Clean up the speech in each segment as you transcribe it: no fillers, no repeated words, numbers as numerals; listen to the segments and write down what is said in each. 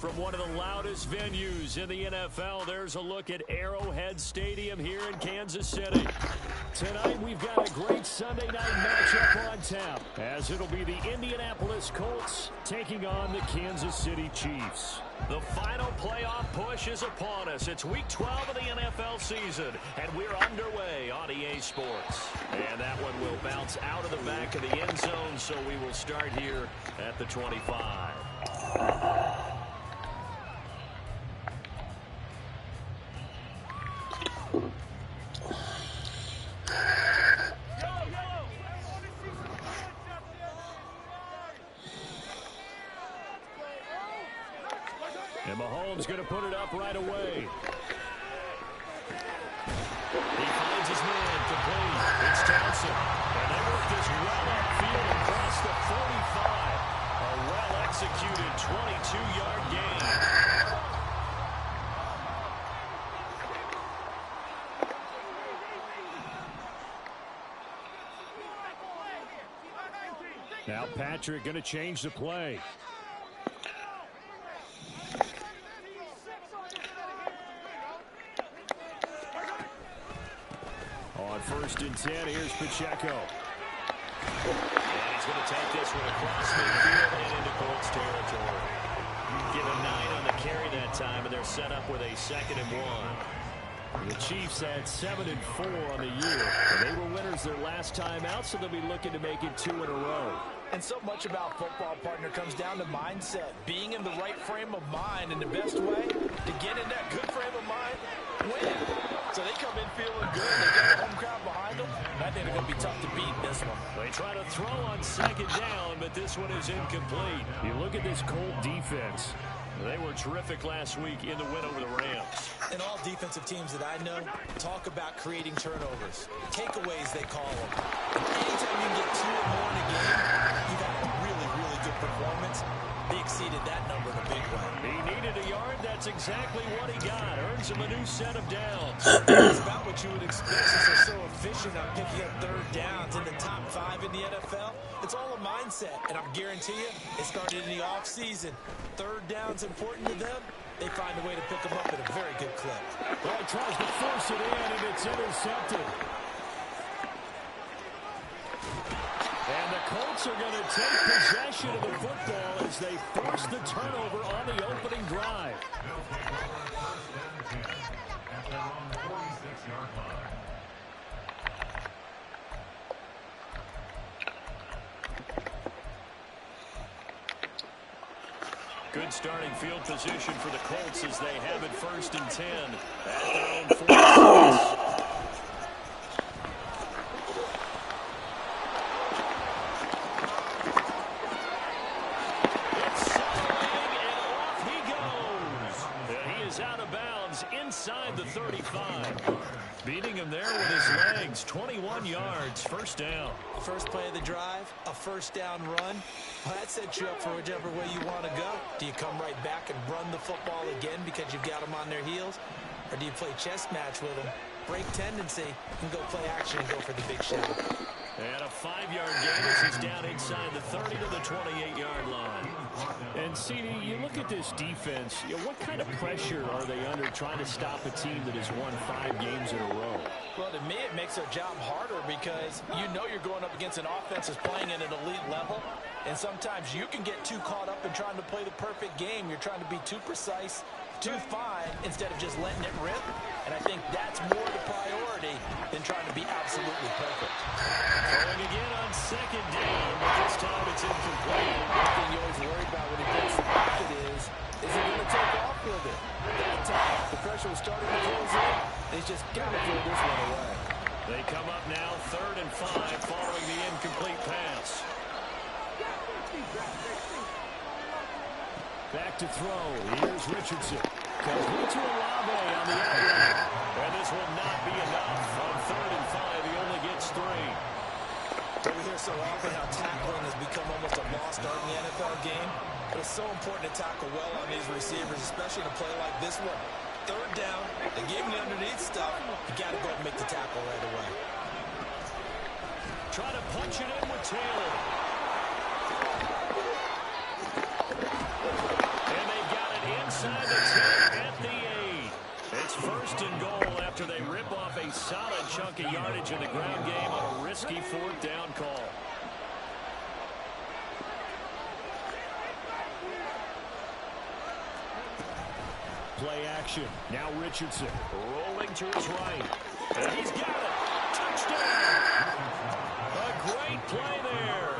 From one of the loudest venues in the NFL, there's a look at Arrowhead Stadium here in Kansas City. Tonight, we've got a great Sunday night matchup on tap, as it'll be the Indianapolis Colts taking on the Kansas City Chiefs. The final playoff push is upon us. It's Week 12 of the NFL season, and we're underway on EA Sports. And that one will bounce out of the back of the end zone, so we will start here at the 25. And Mahomes going to put it up right away. He finds his man complete. It's Townsend. And they work this well upfield across the 45. A well-executed 22-yard gain. Now Patrick going to change the play. On 1st and 10, here's Pacheco. And he's going to take this one across midfield and into Colts territory. Get a 9 on the carry that time, and they're set up with a 2nd and 1. The Chiefs had 7 and 4 on the year. They were winners their last time out, so they'll be looking to make it 2 in a row. And so much about football, partner, comes down to mindset. Being in the right frame of mind, and the best way to get in that good frame of mind, win. So they come in feeling good. They got the home crowd behind them. I think they're going to be tough to beat in this one. They try to throw on 2nd down, but this one is incomplete. You look at this Colt defense. They were terrific last week in the win over the Rams. And all defensive teams that I know talk about creating turnovers. Takeaways, they call them. And anytime you can get 2 or more in a game, you've had a really, really good performance. They exceeded that number in a big way. He needed a yard. That's exactly what he got. Earns him a new set of downs. It's about what you would expect since they're so efficient on picking up 3rd downs in the top 5 in the NFL. It's all a mindset, and I guarantee you, it started in the offseason. 3rd down's important to them. They find a way to pick them up at a very good clip. Well, he tries to force it in, and it's intercepted. And the Colts are going to take possession of the football as they force the turnover on the opening drive. Good starting field position for the Colts as they have it 1st and 10 at their own 46. Inside the 35. Beating him there with his legs. 21 yards. 1st down. First play of the drive, a 1st down run. Well, that sets you up for whichever way you want to go. Do you come right back and run the football again because you've got them on their heels? Or do you play chess match with them, break tendency, and go play action and go for the big shot? And a 5-yard gain as he's down inside the 30 to the 28-yard line. And, CD, you look at this defense, what kind of pressure are they under trying to stop a team that has won 5 games in a row? Well, to me, it makes their job harder because you know you're going up against an offense that's playing at an elite level, and sometimes you can get too caught up in trying to play the perfect game. You're trying to be too precise, too fine, instead of just letting it rip. And I think that's more the priority than trying to be absolutely perfect. Throwing again on 2nd down, but this time it's incomplete. One thing you always worry about when he gets the pocket is he going to take off with it? That time, the pressure was starting to close in. He's just got to throw this one away. They come up now 3rd and 5 following the incomplete pass. Back to throw. Here's Richardson. Complete to Olave on the outright. And this will not be enough. On 3rd and 5, he only gets 3. But we hear so often how tackling has become almost a lost art in the NFL game. But it's so important to tackle well on these receivers, especially in a play like this one. 3rd down, they gave him the underneath stuff. You got to go and make the tackle right away. Try to punch it in with Taylor. And they've got it inside the 10 at the 8. It's first and goal after they rip off a solid chunk of yardage in the ground game on a risky fourth down call. Play action. Now Richardson rolling to his right. And he's got it. Touchdown. A great play there.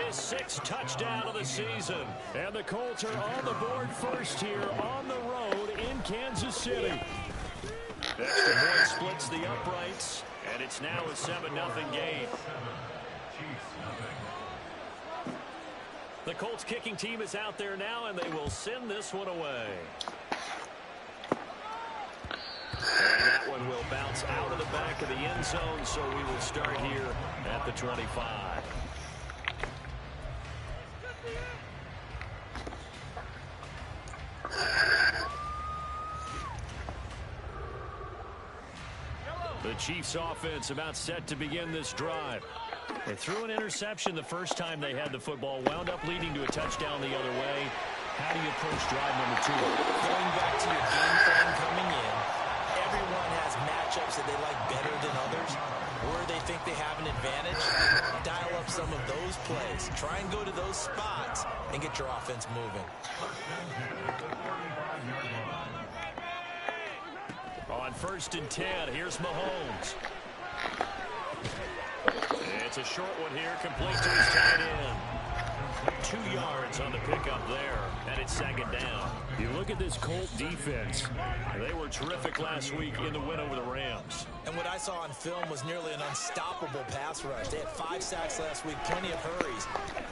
His 6th touchdown of the season. And the Colts are on the board first here on the road in Kansas City. Extra point splits the uprights. And it's now a 7-0 game. The Colts kicking team is out there now, and they will send this one away. And that one will bounce out of the back of the end zone, so we will start here at the 25. The Chiefs offense about set to begin this drive. They threw an interception the first time they had the football, wound up leading to a touchdown the other way. How do you approach drive number 2? Going back to your game plan coming in, everyone has matchups that they like better than others, where they think they have an advantage. Dial up some of those plays. Try and go to those spots and get your offense moving. On 1st and 10, here's Mahomes. It's a short one here, complete to his tight end. 2 yards on the pickup there, and it's 2nd down. You look at this Colt defense. They were terrific last week in the win over the Rams. And what I saw on film was nearly an unstoppable pass rush. They had 5 sacks last week, plenty of hurries.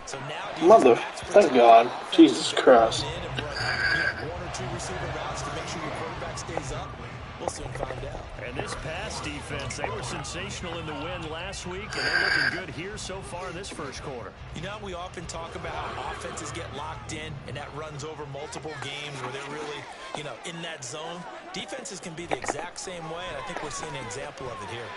So now, Mother, thank God, Jesus Christ. 1 or 2 receiver routes to make sure your quarterback stays up. We'll soon find out. And this pass defense, they were sensational in the win last week, and they're looking good here so far in this first quarter. You know, we often talk about how offenses get locked in, and that runs over multiple games where they're really, in that zone. Defenses can be the exact same way, and I think we're seeing an example of it here.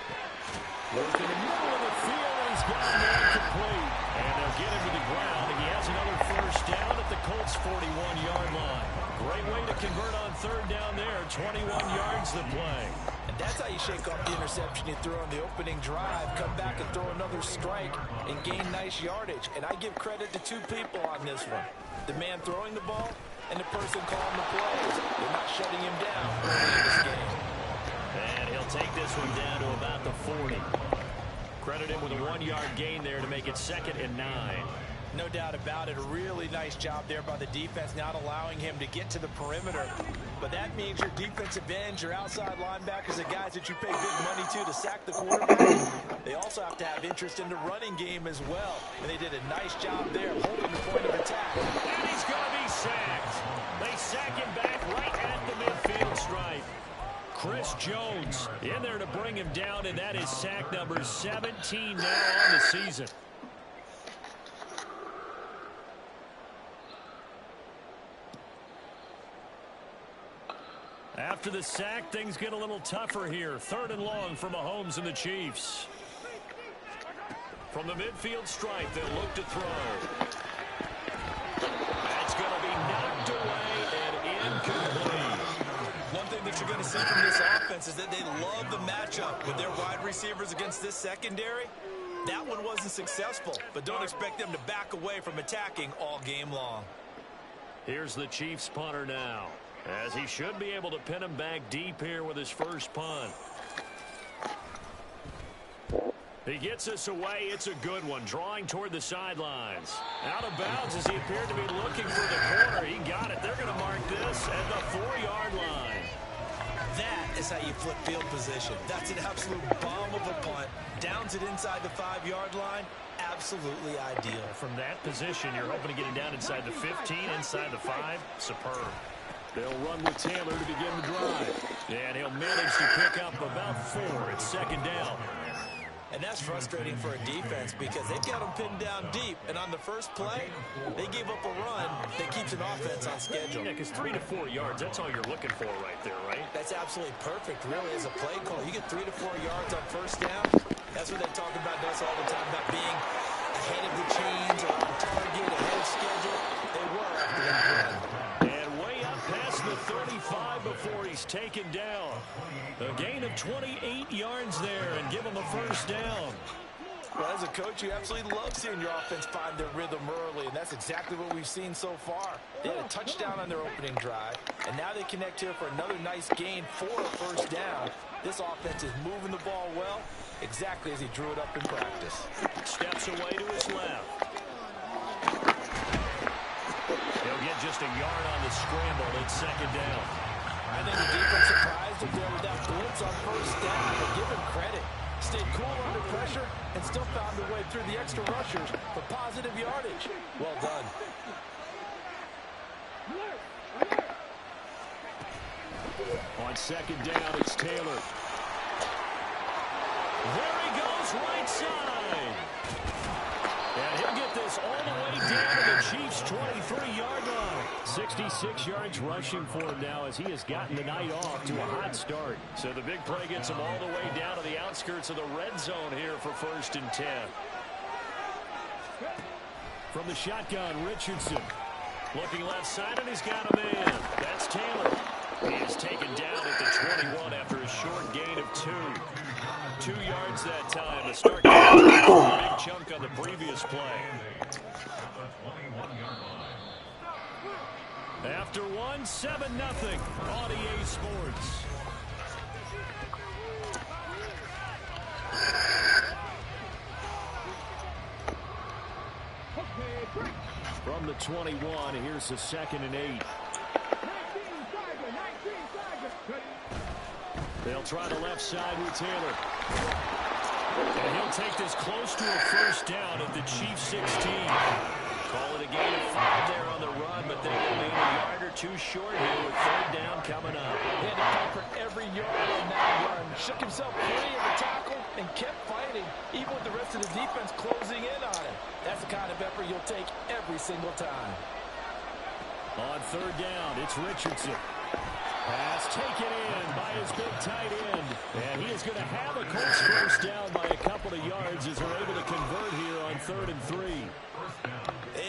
Look in the middle of the field, and he's gone incomplete. And they'll get him to the ground, and he has another first down at the Colts' 41-yard line. Great way to convert on 3rd down there. 21 yards to play. And that's how you shake off the interception you threw on the opening drive. Come back and throw another strike and gain nice yardage. And I give credit to 2 people on this one. The man throwing the ball and the person calling the plays. They're not shutting him down early in this game. And he'll take this one down to about the 40. Credit him with a 1-yard gain there to make it 2nd and 9. No doubt about it. A really nice job there by the defense, not allowing him to get to the perimeter. But that means your defensive ends, your outside linebackers, the guys that you pay big money to sack the quarterback. They also have to have interest in the running game as well. And they did a nice job there holding the point of attack. And he's going to be sacked. They sack him back right at the midfield stripe. Chris Jones in there to bring him down, and that is sack number 17 now on the season. After the sack, things get a little tougher here. 3rd and long for Mahomes and the Chiefs. From the midfield stripe, they'll look to throw. That's going to be knocked away and incomplete. One thing that you're going to see from this offense is that they love the matchup with their wide receivers against this secondary. That one wasn't successful, but don't expect them to back away from attacking all game long. Here's the Chiefs punter now, as he should be able to pin him back deep here with his first punt. He gets us away. It's a good one, drawing toward the sidelines. Out of bounds as he appeared to be looking for the corner. He got it. They're going to mark this at the 4-yard line. That is how you flip field position. That's an absolute bomb of a punt. Downs it inside the 5-yard line. Absolutely ideal. From that position, you're hoping to get it down inside the 15, inside the 5. Superb. They'll run with Taylor to begin the drive. And he'll manage to pick up about 4. It's 2nd down. And that's frustrating for a defense because they've got them pinned down deep. And on the first play, they gave up a run that keeps an offense on schedule. Yeah, because 3 to 4 yards, that's all you're looking for right there, right? That's absolutely perfect, really, as a play call. You get 3 to 4 yards on 1st down. That's what they talk about us all the time, about being ahead of the chains or on target, ahead of schedule. They were after that run. And way up past 35 before he's taken down. A gain of 28 yards there and give him a first down. Well, as a coach, you absolutely love seeing your offense find their rhythm early, and that's exactly what we've seen so far. They had a touchdown on their opening drive, and now they connect here for another nice gain for a first down. This offense is moving the ball well, exactly as he drew it up in practice. Steps away to his left. He'll get just a yard on the scramble. It's second down. I think the defense surprised him there with that blitz on first down, but give him credit. Stayed cool under pressure and still found a way through the extra rushers for positive yardage. Well done. On second down, it's Taylor. There he goes, right side. And he'll get this all the way down to the Chiefs' 23-yard line. 66 yards rushing for him now as he has gotten the night off to a hot start. So the big play gets him all the way down to the outskirts of the red zone here for 1st and 10. From the shotgun, Richardson. Looking left side, and he's got a man. That's Taylor. He is taken down at the 21 after a short gain of 2. 2 yards that time. The start a big chunk on the previous play. After 1, 7-0 on EA Sports. From the 21, here's the 2nd and 8. They'll try the left side with Taylor. And he'll take this close to a first down at the Chiefs' 16. Call it a gain of 5 there on the run, but they remain a yard or 2 short here with 3rd down coming up. He had to fight for every yard on that run. Shook himself free of the tackle and kept fighting, even with the rest of the defense closing in on him. That's the kind of effort you'll take every single time. On 3rd down, it's Richardson. Pass taken in by his big tight end. And he is going to have a Colts first down by a couple of yards as they're able to convert here on 3rd and 3.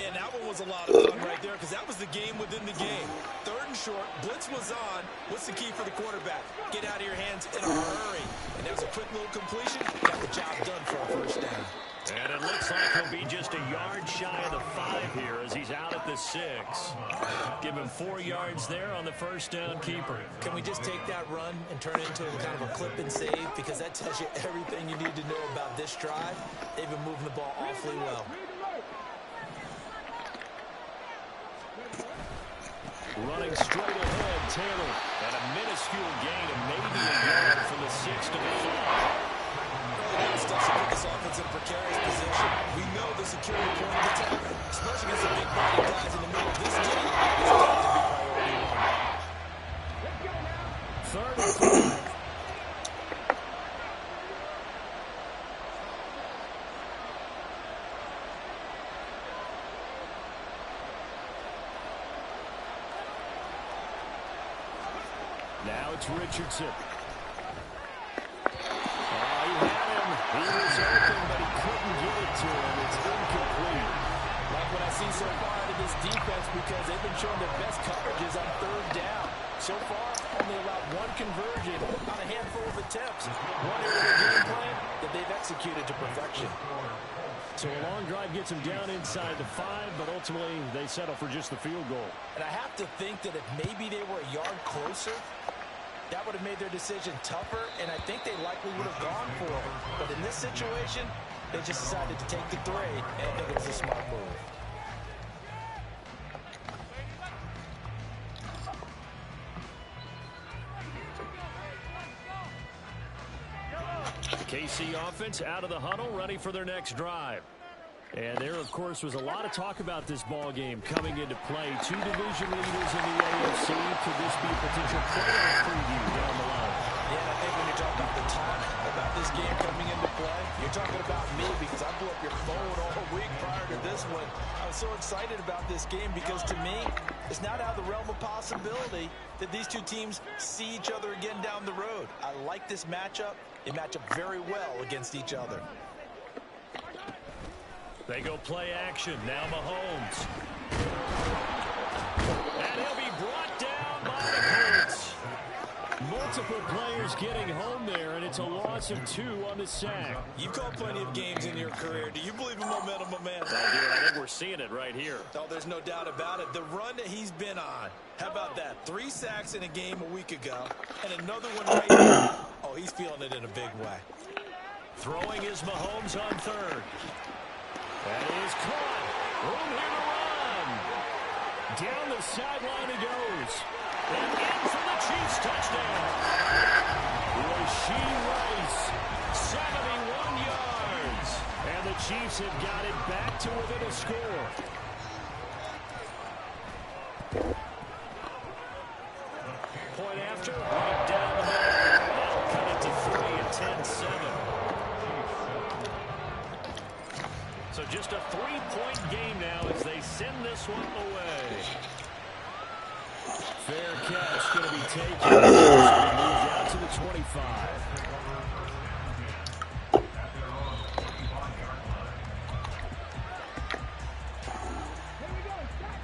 And that one was a lot of fun right there because that was the game within the game. 3rd and short, blitz was on. What's the key for the quarterback? Get out of your hands in a hurry. And that was a quick little completion. Got the job done for a first down. And it looks like he'll be just a yard shy of the 5 here as he's out at the 6. Give him 4 yards there on the first down keeper. Can we just take that run and turn it into kind of a clip and save? Because that tells you everything you need to know about this drive. They've been moving the ball awfully well. Running straight ahead, Taylor. And a minuscule gain of maybe a yard from the 6 to the 5. That stuff should put this offense in a precarious position. We know the security point of attack, especially against the big body guys in the middle of this game, has got to be priority 1. 3rd and 5. Now it's Richardson. He was open, but he couldn't get it to him. It's incomplete. Like what I see so far out of this defense because they've been showing their best coverages on 3rd down. So far, only allowed 1 conversion on a handful of attempts. One area of the game plan that they've executed to perfection. So a long drive gets them down inside the 5, but ultimately they settle for just the field goal. And I have to think that if maybe they were a yard closer, that would have made their decision tougher, and I think they likely would have gone for it. But in this situation, they just decided to take the 3, and I think it was a smart move. KC offense out of the huddle, ready for their next drive. And there, of course, was a lot of talk about this ball game coming into play. 2 division leaders in the AFC. Could this be a potential playoff preview down the line? Yeah, I think when you talk about the talk about this game coming into play, you're talking about me because I blew up your phone all week prior to this one. I was so excited about this game because to me, it's not out of the realm of possibility that these two teams see each other again down the road. I like this matchup. They match up very well against each other. They go play action. Now Mahomes. And he'll be brought down by the Colts. multiple players getting home there, and it's a loss of 2 on the sack. You've called plenty of games in your career. Do you believe in momentum, my man? I do. I think we're seeing it right here. Oh, there's no doubt about it. The run that he's been on. How about that? 3 sacks in a game a week ago, and another one right now. Oh, he's feeling it in a big way. Throwing is Mahomes on third. That is caught. Room here to run. Down the sideline he goes. And in for the Chiefs touchdown. Rashee Rice, 71 yards. And the Chiefs have got it back to within a score. Point after, right down the middle. That'll cut it to 3 at 10-7. So just a 3-point game now as they send this one away. Fair catch going to be taken. So he moves out to the 25.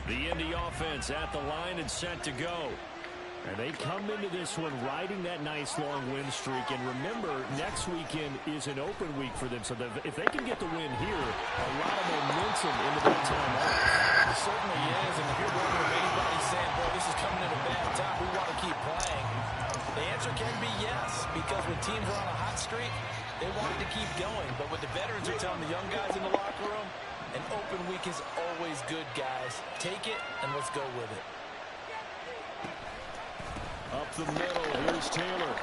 The Indy offense at the line and set to go. And they come into this one riding that nice long win streak. And remember, next weekend is an open week for them. So if they can get the win here, a lot of momentum into that time off. It certainly is. And if you're wondering if anybody's saying, boy, this is coming at a bad time, we want to keep playing, the answer can be yes. Because when teams are on a hot streak, they want to keep going. But what the veterans are telling the young guys in the locker room, an open week is always good, guys. Take it and let's go with it. Up the middle, here's Taylor.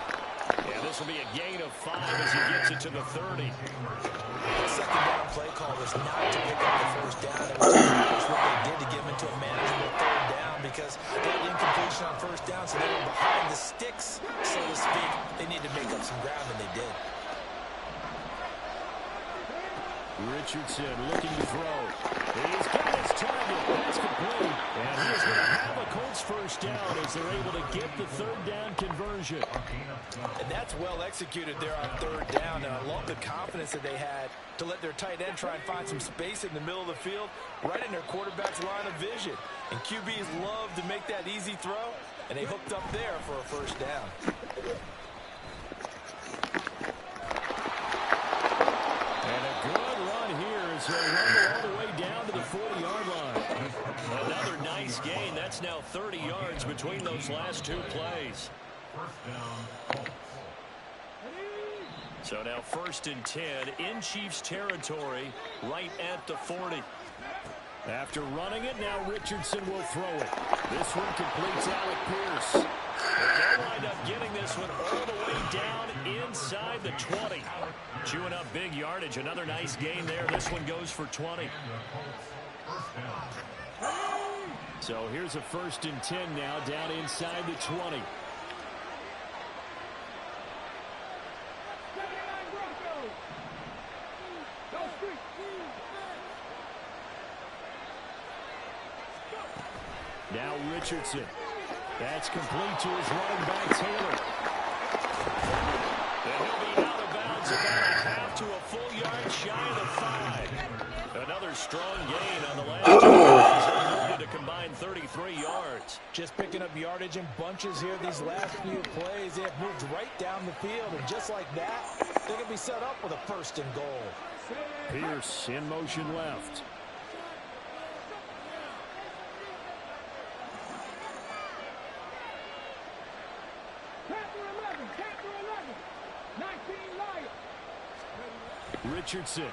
Yeah, this will be a gain of 5 as he gets it to the 30. The second down play call was not to pick up the first down. It was what they did to get him into a manageable third down because they had incompletion on first down, so they were behind the sticks, so to speak. They needed to make up some ground, and they did. Richardson looking to throw. He's got his target. That's complete. And he is going to have a Colts first down as they're able to get the third down conversion. And that's well executed there on third down. And I love the confidence that they had to let their tight end try and find some space in the middle of the field, right in their quarterback's line of vision. And QBs love to make that easy throw, and they hooked up there for a first down. So rumble all the way down to the 40-yard line. Another nice gain. That's now 30 yards between those last 2 plays. So now 1st and 10 in Chiefs territory right at the 40. After running it, now Richardson will throw it. This one completes Alec Pierce. And they'll wind up getting this one all the way down inside the 20. Chewing up big yardage. Another nice gain there. This one goes for 20. So here's a 1st and 10 now down inside the 20. Now Richardson. That's complete to his running back, Taylor. And he'll be out of bounds about a half to a full yard shy of the 5. Another strong gain on the last 2 plays. To combine 33 yards. Just picking up yardage in bunches here these last few plays. They have moved right down the field, and just like that, they can be set up with a 1st and goal. Pierce in motion left. Richardson.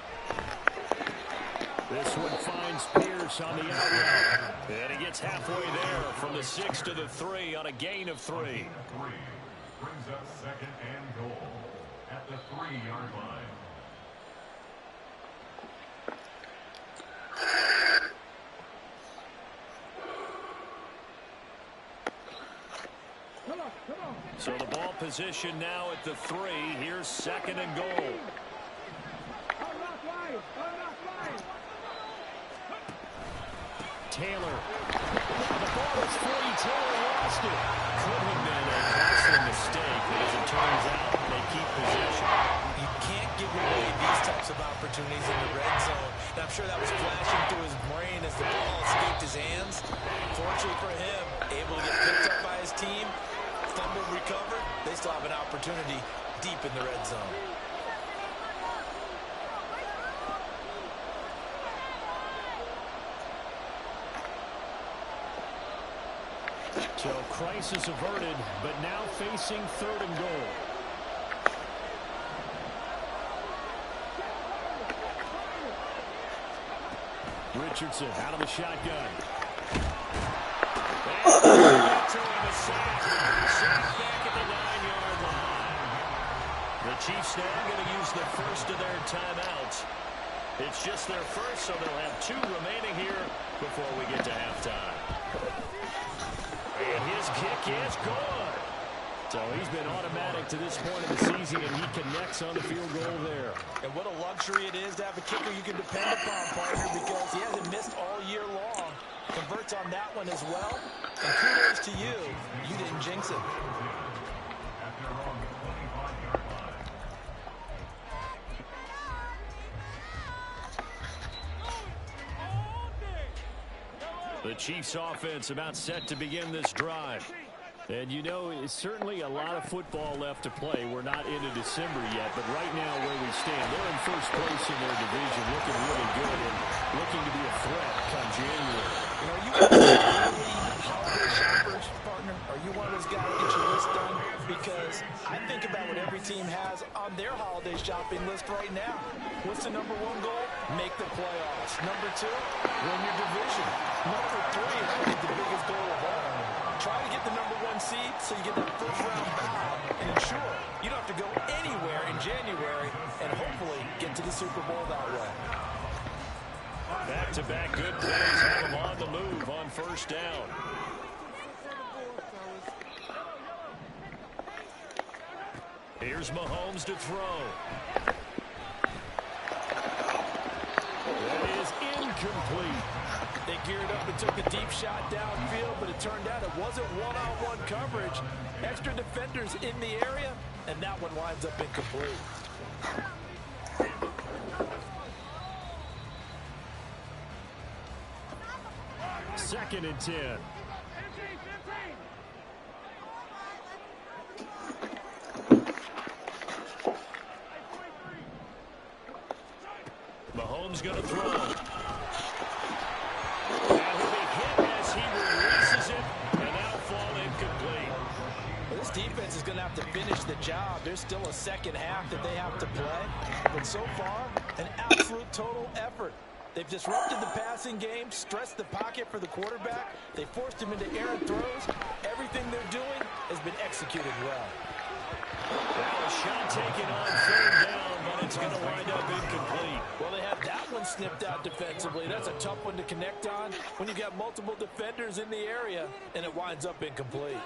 This one finds Pierce on the out route. And he gets halfway there from the 6 to the 3 on a gain of 3. Brings up 2nd and goal at the 3-yard line. So the ball position now at the 3. Here's 2nd and goal. Taylor. The ball is free. Taylor lost it. Could have been a costly mistake, but as it turns out, they keep possession. You can't give away these types of opportunities in the red zone. And I'm sure that was flashing through his brain as the ball escaped his hands. Fortunately for him, able to get picked up by his team, fumbled, recovered. they still have an opportunity deep in the red zone. So crisis averted, but now facing 3rd and goal. Richardson out of the shotgun. Sack back at the 9-yard line. The Chiefs now going to use the first of their timeouts. It's just their first, so they'll have 2 remaining here before we get to halftime. And his kick is good. So he's been automatic to this point of the season, and he connects on the field goal there. And what a luxury it is to have a kicker you can depend upon, partner, because he hasn't missed all year long. Converts on that one as well. And kudos to you. You didn't jinx it. The Chiefs offense about set to begin this drive. And you know, it's certainly a lot of football left to play. We're not into December yet, but right now where we stand, they're in first place in their division, looking really good and looking to be a threat come January. You know, you holiday shoppers, partner? Are you one of those guys that get your list done? Because I think about what every team has on their holiday shopping list right now. What's the number 1 goal? Make the playoffs. Number 2, win your division. Number 3, and I think the biggest goal of all, try to get the number 1 seed so you get that first-round bye and ensure you don't have to go anywhere in January and hopefully get to the Super Bowl that way. Back-to-back good plays have them on the move on first down. Here's Mahomes to throw. That is incomplete. They geared up and took a deep shot downfield, but it turned out it wasn't one-on-one coverage. Extra defenders in the area, and that one winds up incomplete. 2nd and 10. Mahomes going to throw. That will be hit as he releases it, and that'll fall incomplete. Well, this defense is going to have to finish the job. There's still a second half that they have to play. But so far, an absolute total effort. They've disrupted the passing game, stressed the pocket for the quarterback. They forced him into errant throws. Everything they're doing has been executed well. Well, a shot taken on 3rd down, but it's going to wind up incomplete. Well, they had that one snipped out defensively. That's a tough one to connect on when you've got multiple defenders in the area, and it winds up incomplete.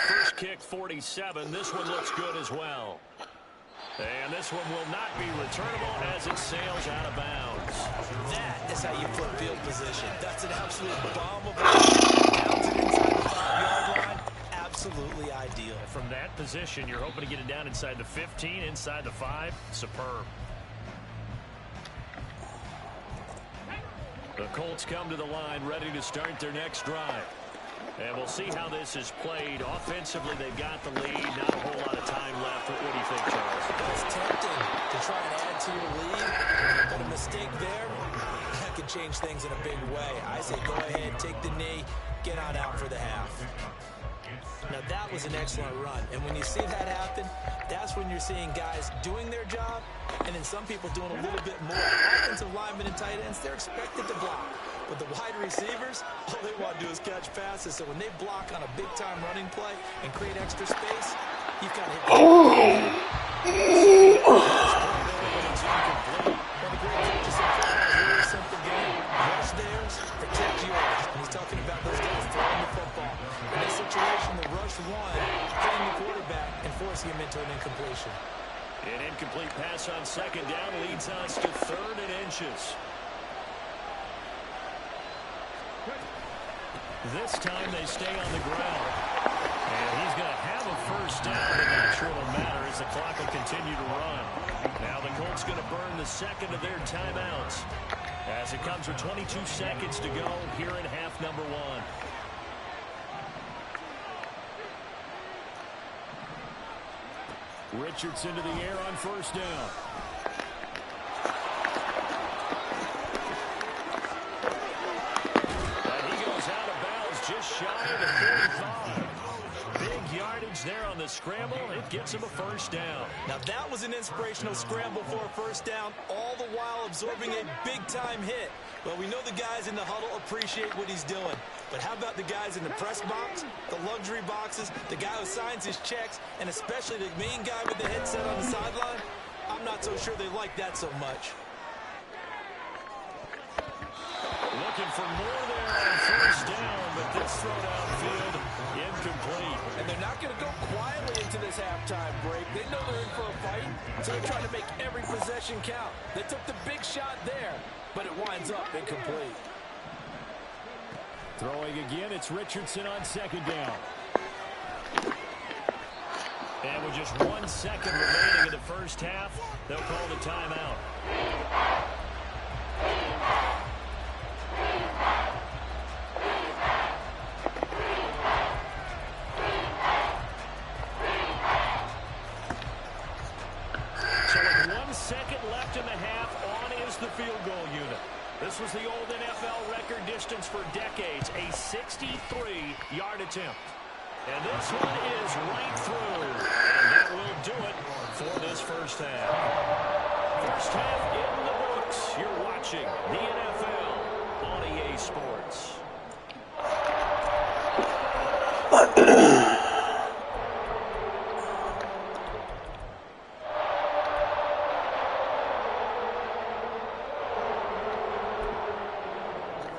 First kick, 47. This one looks good as well. And this one will not be returnable as it sails out of bounds. That is how you flip field position. That's an absolute bomb of a down to inside the 5-yard line. Absolutely ideal. From that position, you're hoping to get it down inside the 15, inside the 5. Superb. The Colts come to the line, ready to start their next drive. And we'll see how this is played. Offensively, they've got the lead. Not a whole lot of time left. What do you think, Charles? It's tempting to try and add to your lead, but a mistake there, that could change things in a big way. I say go ahead, take the knee, get on out for the half. Now, that was an excellent run, and when you see that happen, that's when you're seeing guys doing their job, and then some people doing a little bit more. Offensive linemen and tight ends, they're expected to block. But the wide receivers, all they want to do is catch passes. So when they block on a big-time running play and create extra space, you've got to hit the One of the great coaches in football is a really simple game. Rush theirs, protect yours. And he's talking about those guys throwing the football. In this situation, the rush one, hitting the quarterback and forcing him into an incompletion. An incomplete pass on 2nd down leads us to 3rd and inches. This time they stay on the ground. And he's going to have a first down, but not sure it'll matter as the clock will continue to run. Now the Colts going to burn the second of their timeouts as it comes with 22 seconds to go here in half number one. Richardson to the air on first down. And he goes out of bounds just shy of the 45. Big yardage there on the scramble. It gets him a first down. Now that was an inspirational scramble for a first down, all the while absorbing a big-time hit. Well, we know the guys in the huddle appreciate what he's doing. But how about the guys in the press box, the luxury boxes, the guy who signs his checks, and especially the main guy with the headset on the sideline? I'm not so sure they like that so much. Looking for more there on first down, but this throw downfield incomplete. And they're not going to go quietly into this halftime break. They know they're in for a fight, so they're trying to make every possession count. They took the big shot there, but it winds up incomplete. Throwing again, it's Richardson on second down. And with just 1 second remaining in the first half, they'll call the timeout. So with 1 second left in the half, on is the field goal unit. This was the old NFL record distance for decades, a 63-yard attempt. And this one is right through. And that will do it for this first half. First half in the books. You're watching the NFL on EA Sports.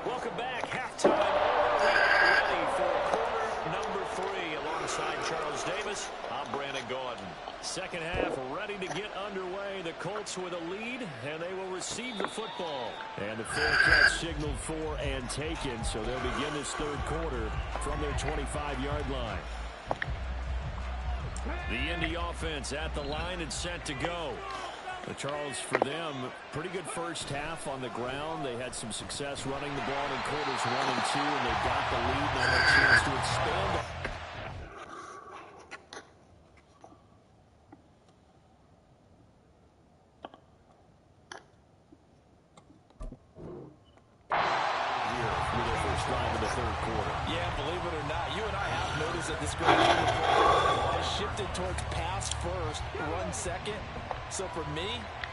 Welcome back. Halftime over. We are ready for quarter number 3. Alongside Charles Davis, I'm Brandon Gordon. Second half ready to get underway. The Colts with a lead, and they will receive the football. And the full catch signaled for and taken, so they'll begin this third quarter from their 25-yard line. The Indy offense at the line and set to go. Charles, for them, pretty good first half on the ground. They had some success running the ball in quarters 1 and 2, and they got the lead. Now a chance to expand. Here with their first drive in the third quarter. Yeah, believe it or not, you and I have noticed that this great team has shifted towards pass first, run second. So for me,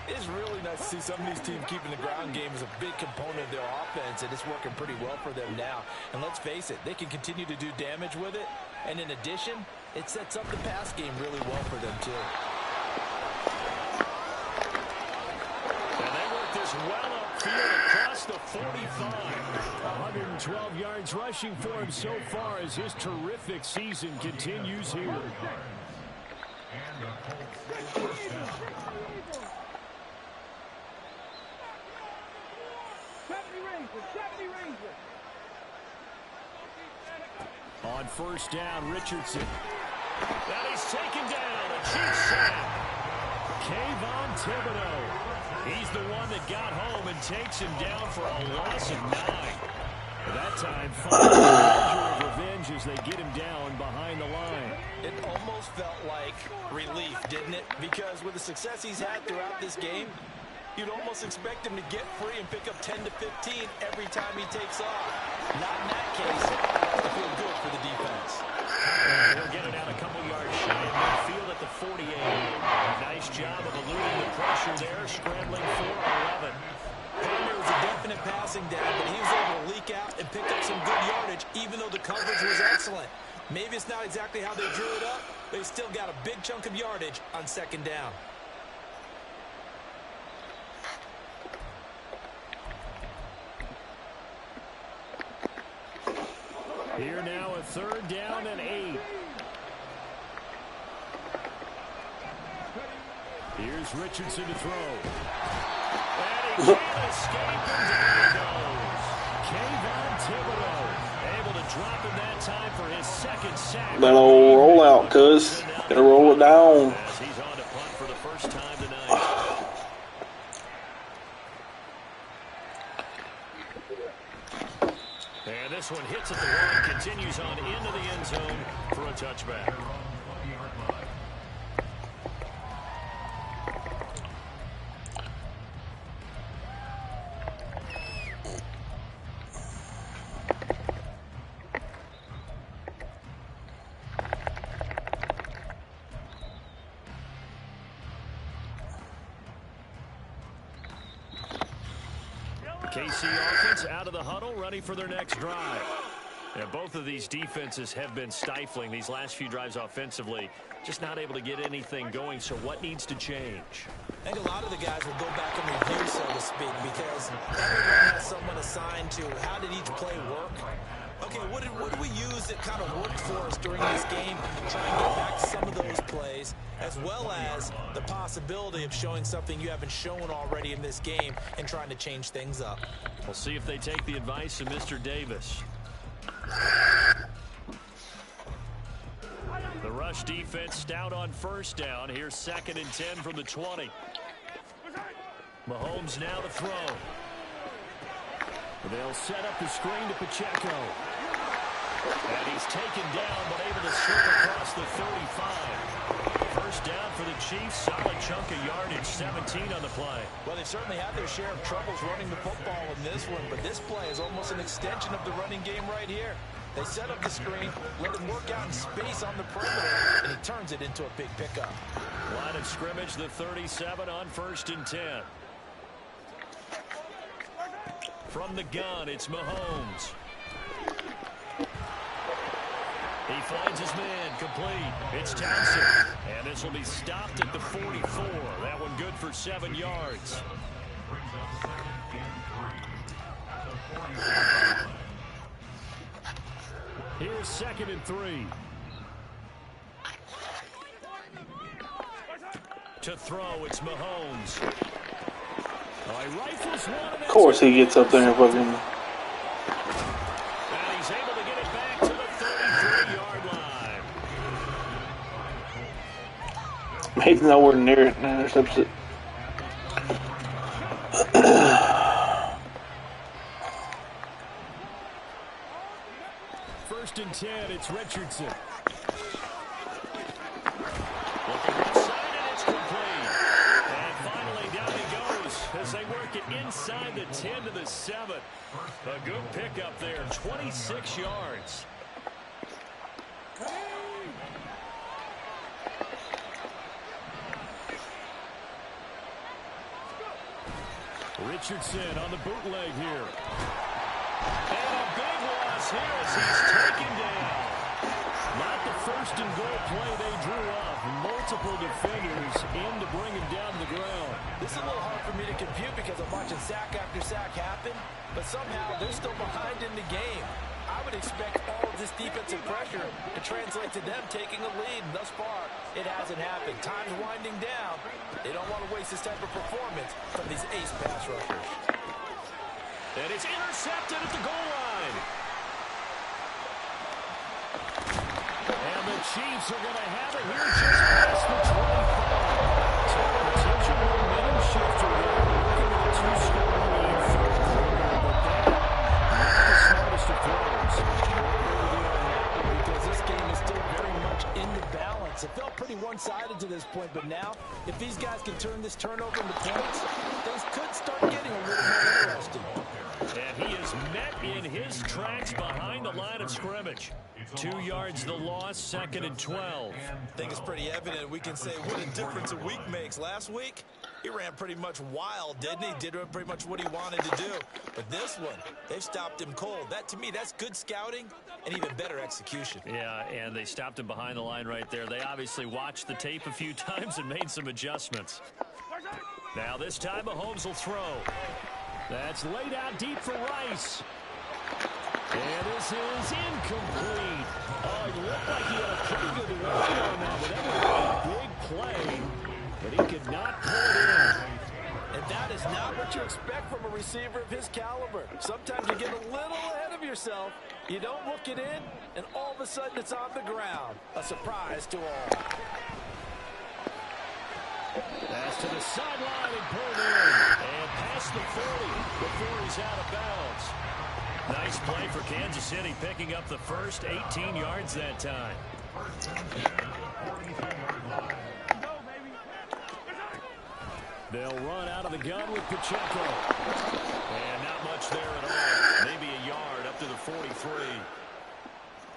it's really nice to see some of these teams keeping the ground game as a big component of their offense, and it's working pretty well for them now. And let's face it, they can continue to do damage with it. And in addition, it sets up the pass game really well for them, too. And they work this well upfield across the 45. 112 yards rushing for him so far as his terrific season continues here. And the Colts first down. On first down, Richardson. And he's taken down. A cheap sack. Kayvon Thibodeau. He's the one that got home and takes him down for a loss of 9. That time, finding a measure of revenge as they get him down behind the line. It almost felt like relief, didn't it? Because with the success he's had throughout this game, you'd almost expect him to get free and pick up 10 to 15 every time he takes off. Not in that case. I feel good for the defense. He'll get it out a couple yards shy of midfield at the 48. Nice job of eluding the pressure there, scrambling for 11. There was a definite passing down, but he was able to leak out and pick up some good yardage, even though the coverage was excellent. Maybe it's not exactly how they drew it up, but he still got a big chunk of yardage on second down. Here now a third down and 8. Here's Richardson to throw. And he can't escape, and down he goes. Kayvon Thibodeau able to drop him that time for his second sack. That old rollout, cuz. Gotta roll it down. As he's on to punt for the first time tonight. And this one hits at the one, continues on into the end zone for a touchback. KC offense out of the huddle, ready for their next drive. Yeah, both of these defenses have been stifling these last few drives offensively. Just not able to get anything going, so what needs to change? I think a lot of the guys will go back and review, so to speak, because everyone has someone assigned to how did each play work. Okay, what did we use that kind of worked for us during this game? Try and get back to some of those plays, as well as the possibility of showing something you haven't shown already in this game and trying to change things up. We'll see if they take the advice of Mr. Davis. The rush defense stout on first down. Here's 2nd and 10 from the 20. Mahomes now to throw. They'll set up the screen to Pacheco. And he's taken down, but able to swing across the 35. First down for the Chiefs. Solid chunk of yardage, 17 on the play. Well, they certainly had their share of troubles running the football in this one, but this play is almost an extension of the running game right here. They set up the screen, let him work out in space on the perimeter, and he turns it into a big pickup. Line of scrimmage, the 37 on 1st and 10. From the gun, it's Mahomes. He finds his man, complete. It's Townsend. And this will be stopped at the 44. That one good for 7 yards. Here's 2nd and 3. To throw, it's Mahomes. Of course he gets up there and fucking... And he's able to get it back to the 33-yard line. He's nowhere near it and intercepts it. First and 10, it's Richardson. Looking left side, and it's complete. And finally, down he goes as they work it inside the 10 to the 7. A good pickup there, 26 yards. Richardson on the bootleg here. And a big loss here as he's taken down. Not the first and goal play they drew up. Multiple defenders in to bring him down to the ground. This is a little hard for me to compute because I'm watching sack after sack happen, but somehow they're still behind in the game. I would expect all of this defensive pressure to translate to them taking a lead. And thus far, it hasn't happened. Time's winding down. They don't want to waste this type of performance from these ace pass rushers. And it's intercepted at the goal line. And the Chiefs are going to have it here just past the 25. So potential momentum shifter there. Looking at a 2-score lead third quarter, but that not the smartest of throws. Because this game is still very much in the balance. It felt pretty one-sided to this point, but now, if these guys can turn this turnover into points, things could start getting a little more interesting. And he is met in his tracks behind the line of scrimmage. 2 yards the loss, 2nd and 12. I think it's pretty evident we can say what a difference a week makes. Last week, he ran pretty much wild, didn't he? Did pretty much what he wanted to do. But this one, they've stopped him cold. That, to me, that's good scouting and even better execution. Yeah, and they stopped him behind the line right there. They obviously watched the tape a few times and made some adjustments. Now this time, Mahomes will throw. That's laid out deep for Rice. And this is incomplete. Oh, it looked like he had a pretty good run on that, but that was a big play. But he could not pull it in. And that is not what you expect from a receiver of his caliber. Sometimes you get a little ahead of yourself. You don't look it in, and all of a sudden it's on the ground. A surprise to all. Pass to the sideline and pulled in. And past the 40 before he's out of bounds. Nice play for Kansas City, picking up the first 18 yards that time. They'll run out of the gun with Pacheco. And not much there at all. Maybe a yard up to the 43.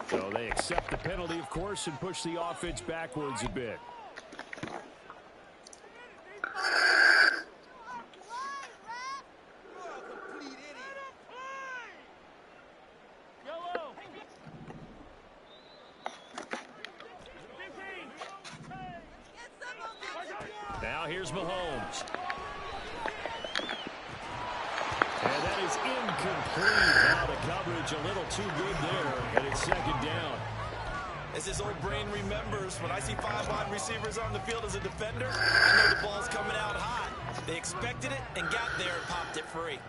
So they accept the penalty, of course, and push the offense backwards a bit. Now here's Mahomes. And that is incomplete. Now the coverage a little too good there, and it's second down. As his old brain remembers, when I see 5 wide receivers on the field as a defender, I know the ball's coming out hot. They expected it and got there and popped it free.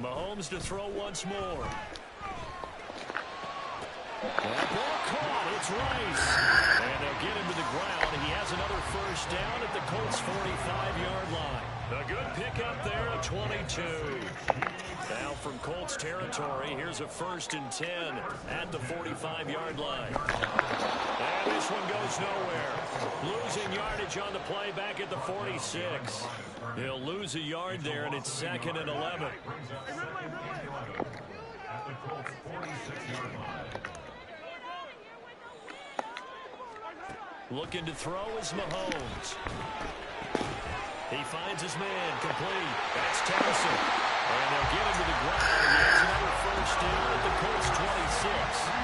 Mahomes to throw once more. That ball caught. It's Rice. And they'll get him to the ground. He has another first down at the Colts' 45-yard line. A good pickup there at 22. Now from Colts territory, here's a 1st and 10 at the 45-yard line. And this one goes nowhere. Losing yardage on the play back at the 46. He'll lose a yard there, and it's 2nd and 11. At the Colts 46-yard line. Looking to throw is Mahomes. He finds his man, complete. That's Townsend. And they'll get him to the ground. He has another first down at the Colts 26.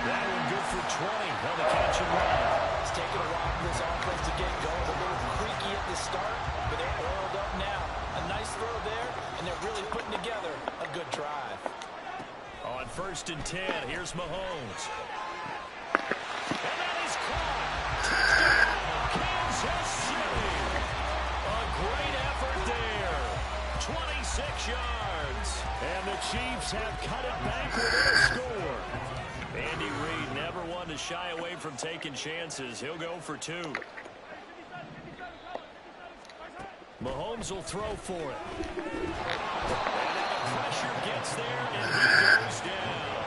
That one good for 20. Well, the catch and run. It's taken a while for this offense to get going. A little creaky at the start, but they're oiled up now. A nice throw there, and they're really putting together a good drive. On 1st and 10, here's Mahomes. And that is caught. Touchdown, Kansas City. A great effort there. 26 yards. And the Chiefs have cut it back within a score. Andy Reid never one to shy away from taking chances. He'll go for 2. Mahomes will throw for it. And now the pressure gets there, and he goes down.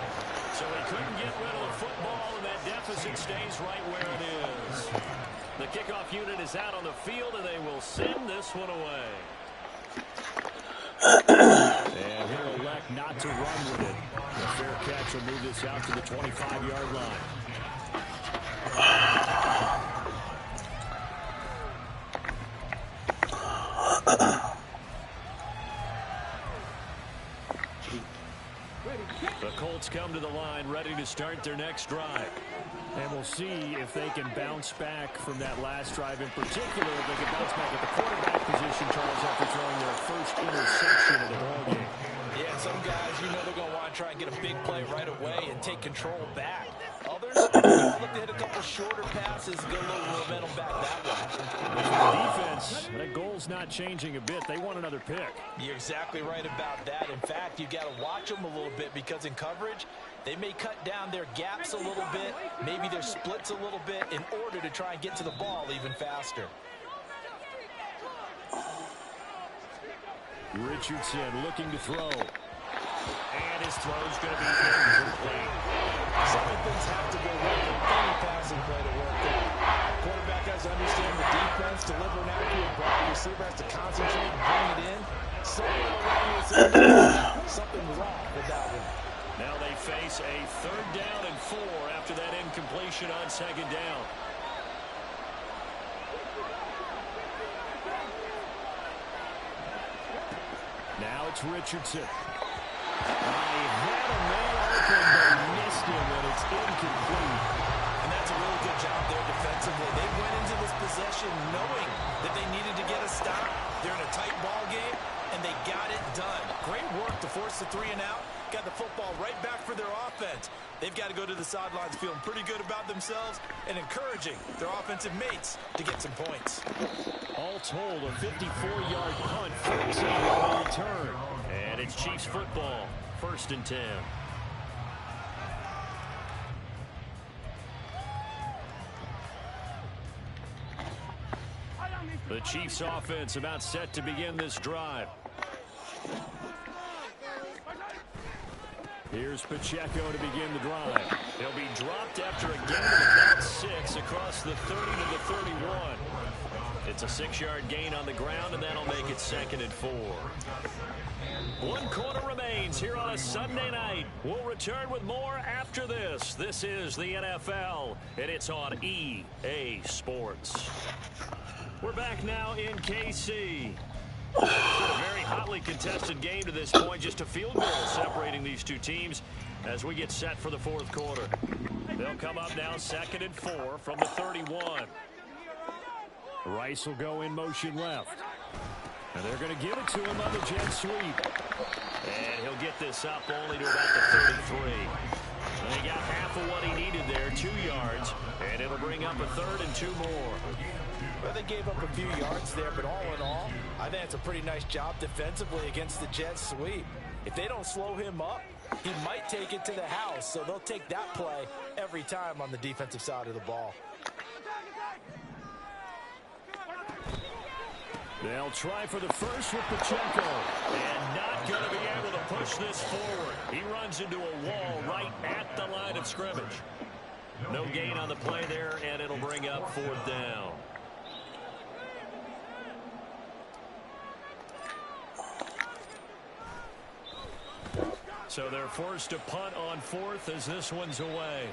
So he couldn't get rid of the football, and that deficit stays right where it is. The kickoff unit is out on the field, and they will send this one away. And he'll elect not to run with it. A fair catch will move this out to the 25-yard line. The Colts come to the line ready to start their next drive. And we'll see if they can bounce back from that last drive in particular. If they can bounce back at the quarterback position, Charles, after throwing their first interception of the ball game. Yeah, some guys, you know they're going to want to try and get a big play right away and take control back. Others, look to hit a couple shorter passes, get a little momentum back that way. The defense, that goal's not changing a bit. They want another pick. You're exactly right about that. In fact, you got to watch them a little bit because in coverage, they may cut down their gaps a little bit, maybe their splits a little bit in order to try and get to the ball even faster. Richardson looking to throw. And his throw's going to be incomplete. Certain things have to go right for any passing play to work out. Quarterback has to understand the defense, deliver an accurate ball. The receiver has to concentrate and bring it in. Something wrong with that one. Now they face a 3rd down and 4 after that incompletion on 2nd down. Now it's Richardson. He had a man open, but missed him, and it's incomplete. And that's a really good job there defensively. They went into this possession knowing that they needed to get a stop. They're in a tight ball game, and they got it done. Great work to force the 3 and out, got the football right back for their offense. They've got to go to the sidelines feeling pretty good about themselves and encouraging their offensive mates to get some points. All told, a 54-yard punt, 14 on the return. And it's Chiefs football, 1st and 10. The Chiefs offense about set to begin this drive. Here's Pacheco to begin the drive. He'll be dropped after a gain of about 6 across the 30 to the 31. It's a 6-yard gain on the ground, and that'll make it 2nd and 4. 1 quarter remains here on a Sunday night. We'll return with more after this. This is the NFL, and it's on EA Sports. We're back now in KC. It's been a very hotly contested game to this point. Just a field goal separating these two teams as we get set for the 4th quarter. They'll come up now 2nd and 4 from the 31. Rice will go in motion left. And they're going to give it to him on the jet sweep. And he'll get this up only to about the 33. And he got half of what he needed there, 2 yards. And it'll bring up a 3rd and 2 more. Well, they gave up a few yards there, but all in all, I think it's a pretty nice job defensively against the jet sweep. If they don't slow him up, he might take it to the house, so they'll take that play every time on the defensive side of the ball. They'll try for the first with Pacheco, and not going to be able to push this forward. He runs into a wall right at the line of scrimmage. No gain on the play there, and it'll bring up 4th down. So they're forced to punt on 4th as this one's away.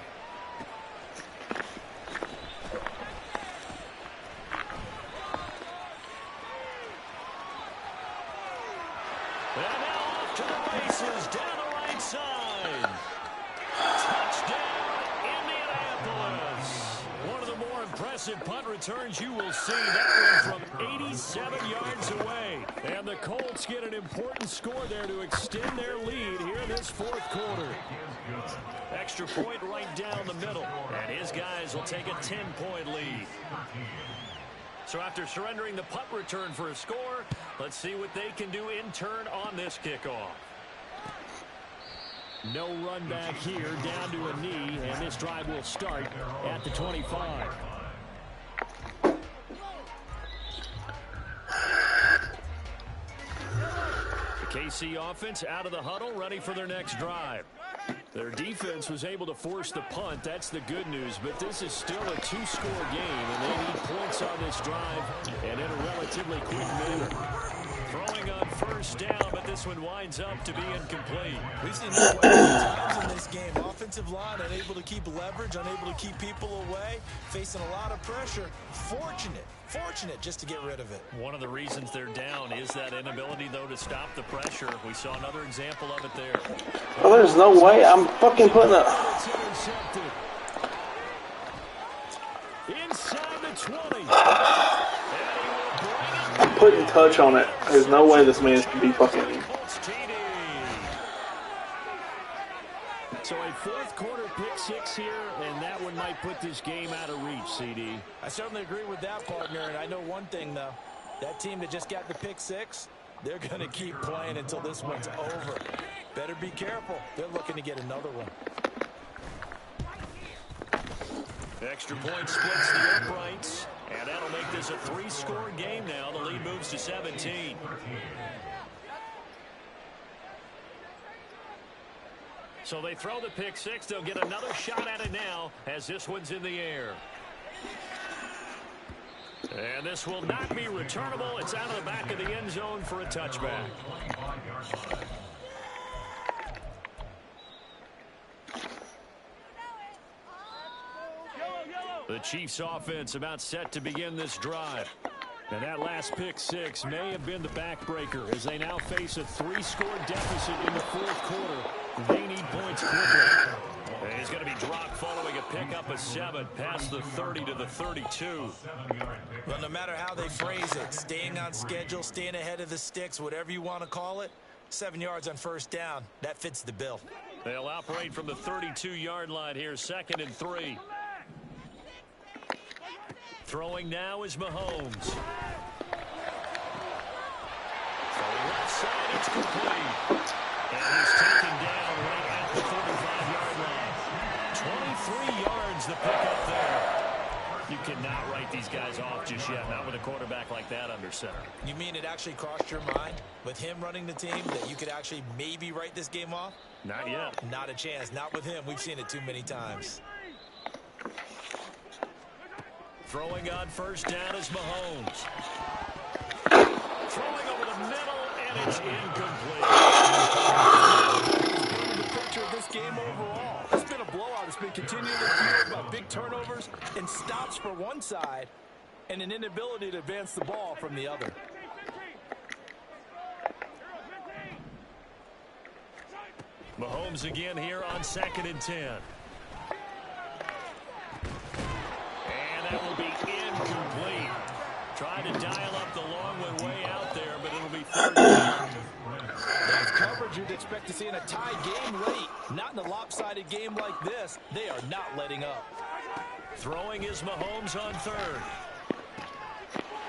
And now off to the races down the right side. Touchdown, Indianapolis. One of the more impressive punt returns you will see. That one from 87 yards away. And the Colts get an important score there to extend their lead here in this 4th quarter. Extra point right down the middle. And his guys will take a 10-point lead. So after surrendering the punt return for a score, let's see what they can do in turn on this kickoff. No run back here, down to a knee, and this drive will start at the 25. The KC offense out of the huddle, ready for their next drive. Their defense was able to force the punt. That's the good news, but this is still a 2-score game, and they need points on this drive and in a relatively quick manner. Throwing on 1st down, but this one winds up to be incomplete. We've seen that many times in this game. Offensive line unable to keep leverage, unable to keep people away, facing a lot of pressure. Fortunate just to get rid of it. One of the reasons they're down is that inability, though, to stop the pressure. We saw another example of it there. Oh, there's no way I'm fucking putting a... It's intercepted. Inside the 20. I'm putting touch on it. There's no way this man should be fucking... So a 4th quarter pick 6 here, and that one might put this game out of reach, CD. I certainly agree with that, partner, and I know one thing, though. That team that just got the pick 6, they're going to keep playing until this one's over. Better be careful. They're looking to get another one. Extra point splits the uprights, and that'll make this a 3-score game now. The lead moves to 17. So they throw the pick 6. They'll get another shot at it now as this one's in the air. And this will not be returnable. It's out of the back of the end zone for a touchback. The Chiefs offense about set to begin this drive. And that last pick 6 may have been the backbreaker as they now face a 3-score deficit in the 4th quarter. They need points quickly. And he's going to be dropped following a pickup of 7 past the 30 to the 32. Well, no matter how they phrase it, staying on schedule, staying ahead of the sticks, whatever you want to call it, 7 yards on first down. That fits the bill. They'll operate from the 32-yard line here, 2nd and 3. Throwing now is Mahomes. Throwing left side, it's complete. And he's taken down right at the 45-yard line. 23 yards the pickup there. You cannot write these guys off just yet, not with a quarterback like that under center. You mean it actually crossed your mind with him running the team that you could actually maybe write this game off? Not yet. Not a chance. Not with him. We've seen it too many times. Throwing on first down is Mahomes. Throwing over the middle, and it's incomplete. The picture of this game overall. It's been a blowout. It's been continually fueled by big turnovers and stops for one side and an inability to advance the ball from the other. Mahomes again here on 2nd and 10. And that will be incomplete. Trying to dial up the long one way out there, but it'll be 3rd down. That's coverage you'd expect to see in a tie game late. Not in a lopsided game like this. They are not letting up. Throwing is Mahomes on 3rd.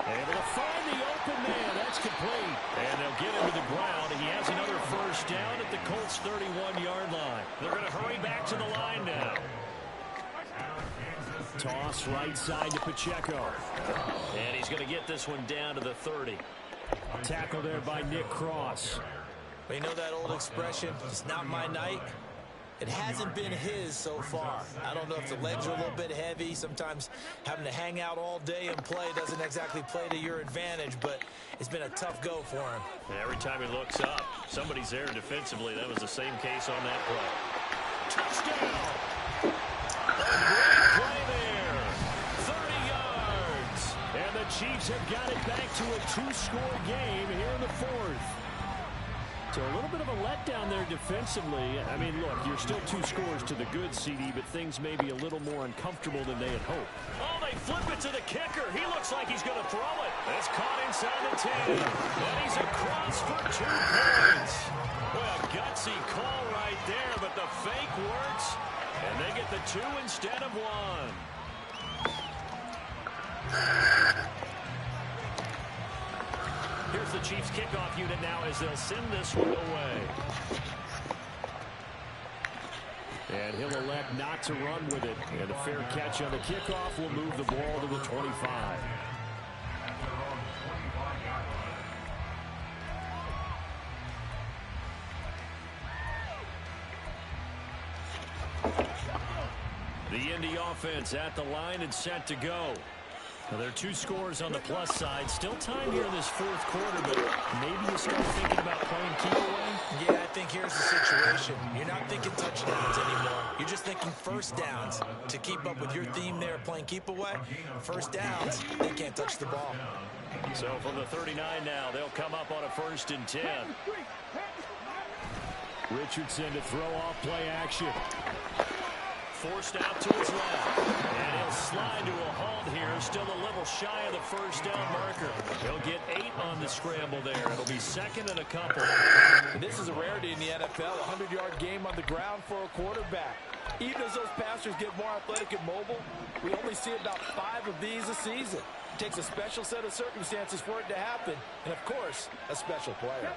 Able to find the open man. That's complete. And they'll get him to the ground. He has another first down at the Colts' 31-yard line. They're going to hurry back to the line now. Toss right side to Pacheco. And he's going to get this one down to the 30. Tackle there by Nick Cross. But you know that old expression, it's not my night? It hasn't been his so far. I don't know if the legs are a little bit heavy. Sometimes having to hang out all day and play doesn't exactly play to your advantage, but it's been a tough go for him. And every time he looks up, somebody's there defensively. That was the same case on that play. Touchdown! A great play there. 30 yards. And the Chiefs have got it back to a 2-score game here in the 4th. So a little bit of a letdown there defensively. I mean, look, you're still 2 scores to the good, CD, but things may be a little more uncomfortable than they had hoped. Oh, they flip it to the kicker. He looks like he's going to throw it. It's caught inside the 10. And he's across for 2 points. Well, a gutsy call right there, but the fake works. And they get the 2 instead of 1. Here's the Chiefs kickoff unit now as they'll send this one away. And he'll elect not to run with it. And a fair catch on the kickoff will move the ball to the 25. The Indy offense at the line and set to go. Now, there are 2 scores on the plus side. Still time here in this 4th quarter, but maybe you start thinking about playing keep away? Yeah, I think here's the situation. You're not thinking touchdowns anymore. You're just thinking first downs. To keep up with your theme there, playing keep away, first downs, they can't touch the ball. So from the 39 now, they'll come up on a 1st and 10. Richardson to throw off play action. Forced out to his left. And he'll slide to a halt here. Still a little shy of the first down marker. He'll get 8 on the scramble there. It'll be 2nd and a couple. And this is a rarity in the NFL, a 100-yard game on the ground for a quarterback. Even as those passers get more athletic and mobile, we only see about 5 of these a season. It takes a special set of circumstances for it to happen, and of course, a special player.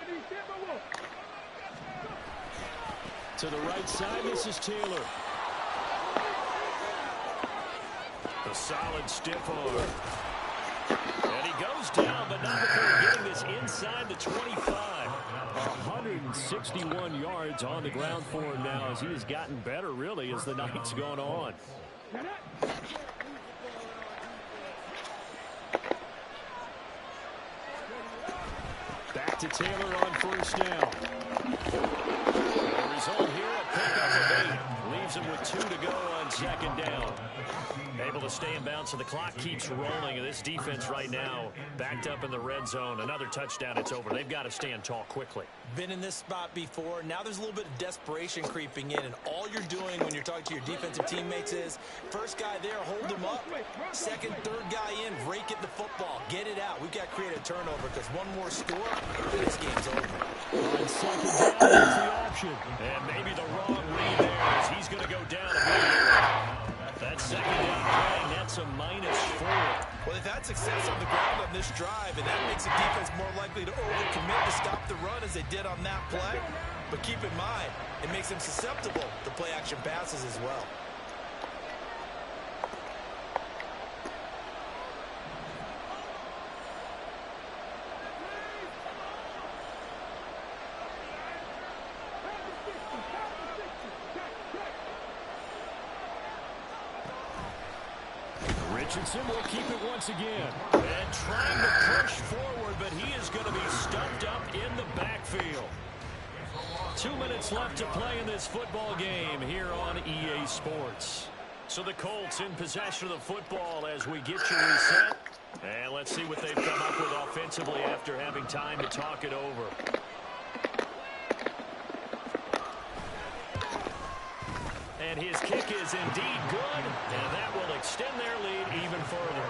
To the right side, this is Taylor. The solid stiff arm. And he goes down, but not before getting this inside the 25. 161 yards on the ground for him now as he has gotten better, really, as the night's gone on. Back to Taylor on first down. The result here, a pickup of 8. Leaves him with 2 to go on 2nd down. Able to stay in bounds, so the clock keeps rolling. And this defense right now backed up in the red zone. Another touchdown, it's over. They've got to stand tall quickly. Been in this spot before. Now there's a little bit of desperation creeping in, and all you're doing when you're talking to your defensive teammates is first guy there, hold him up. Second, third guy in, rake at the football. Get it out. We've got got to create a turnover because one more score, and this game's over. On second down, here's the option. And maybe the wrong read there as he's going to go down immediately. That second down play, that's a -4. Well, they've had success on the ground on this drive, and that makes the defense more likely to overcommit to stop the run as they did on that play. But keep in mind, it makes them susceptible to play-action passes as well. Richardson will keep it once again. And trying to push forward, but he is going to be stumped up in the backfield. 2 minutes left to play in this football game here on EA Sports. So the Colts in possession of the football as we get you reset. And let's see what they've come up with offensively after having time to talk it over. And his kick is indeed good, and that will extend their lead even further.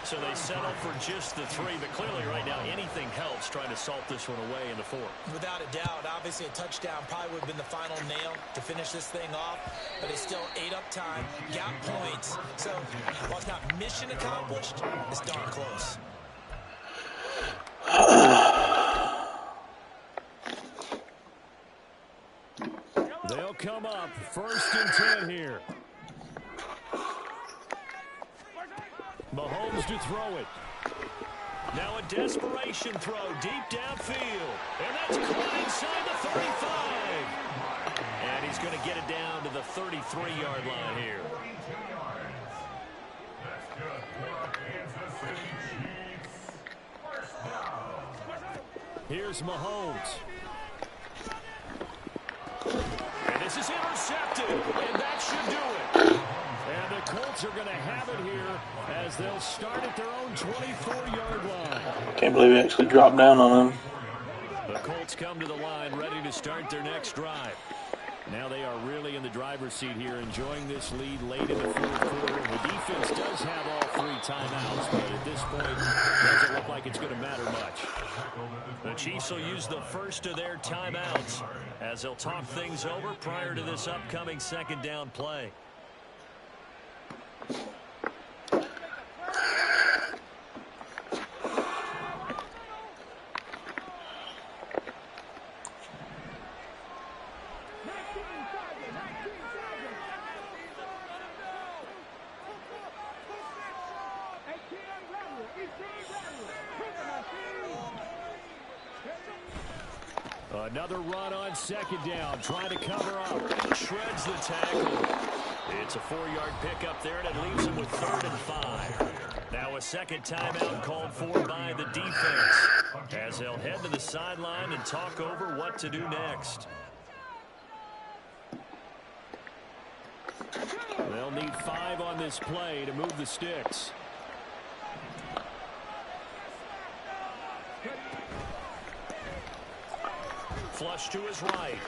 So they settle for just the 3, but clearly right now anything helps trying to salt this one away in the 4th. Without a doubt, obviously a touchdown probably would have been the final nail to finish this thing off, but it's still ate up time, got points. So while it's not mission accomplished, it's darn close. They'll come up 1st and 10 here. Mahomes to throw it. Now a desperation throw deep downfield. And that's caught inside the 35. And he's going to get it down to the 33-yard line here. Here's Mahomes. And this is intercepted. And that should do it. And the Colts are going to have it here as they'll start at their own 24-yard line. Can't believe he actually dropped down on him. The Colts come to the line ready to start their next drive. Now they are really in the driver's seat here, enjoying this lead late in the 4th quarter. The defense does have all 3 timeouts, but at this point, it doesn't look like it's going to matter much. The Chiefs will use the first of their timeouts as they'll talk things over prior to this upcoming 2nd down play. Another run on 2nd down, trying to cover up. Shreds the tackle. It's a 4-yard pickup there, and it leaves him with 3rd and 5. Now a second timeout called for by the defense as they'll head to the sideline and talk over what to do next. They'll need 5 on this play to move the sticks. Flush to his right.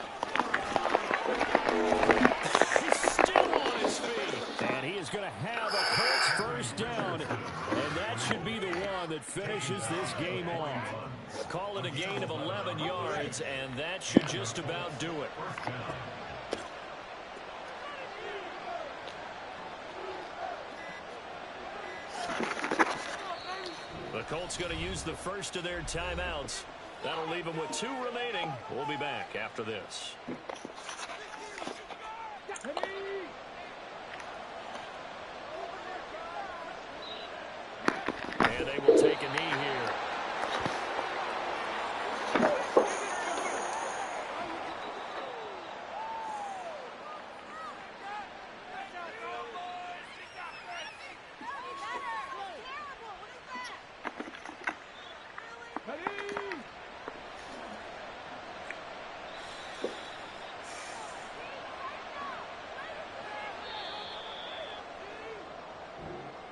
He's still on his feet. And he is going to have a Colts 1st down. And that should be the one that finishes this game off. Call it a gain of 11 yards, and that should just about do it. The Colts going to use the first of their timeouts. That'll leave them with 2 remaining. We'll be back after this. And they will take a knee here.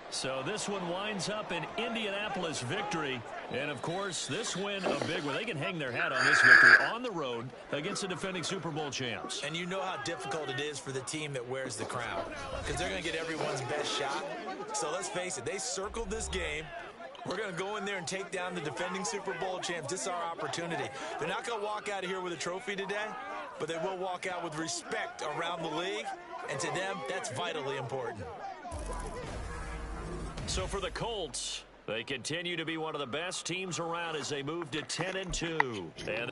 So this one winds up an Indianapolis victory. And, of course, this win a big one. They can hang their hat on this victory on the road against the defending Super Bowl champs. And you know how difficult it is for the team that wears the crown because they're going to get everyone's best shot. So let's face it, they circled this game We're going to go in there and take down the defending Super Bowl champs. This is our opportunity. They're not going to walk out of here with a trophy today, but they will walk out with respect around the league, and to them, that's vitally important. So for the Colts, they continue to be one of the best teams around as they move to 10-2. And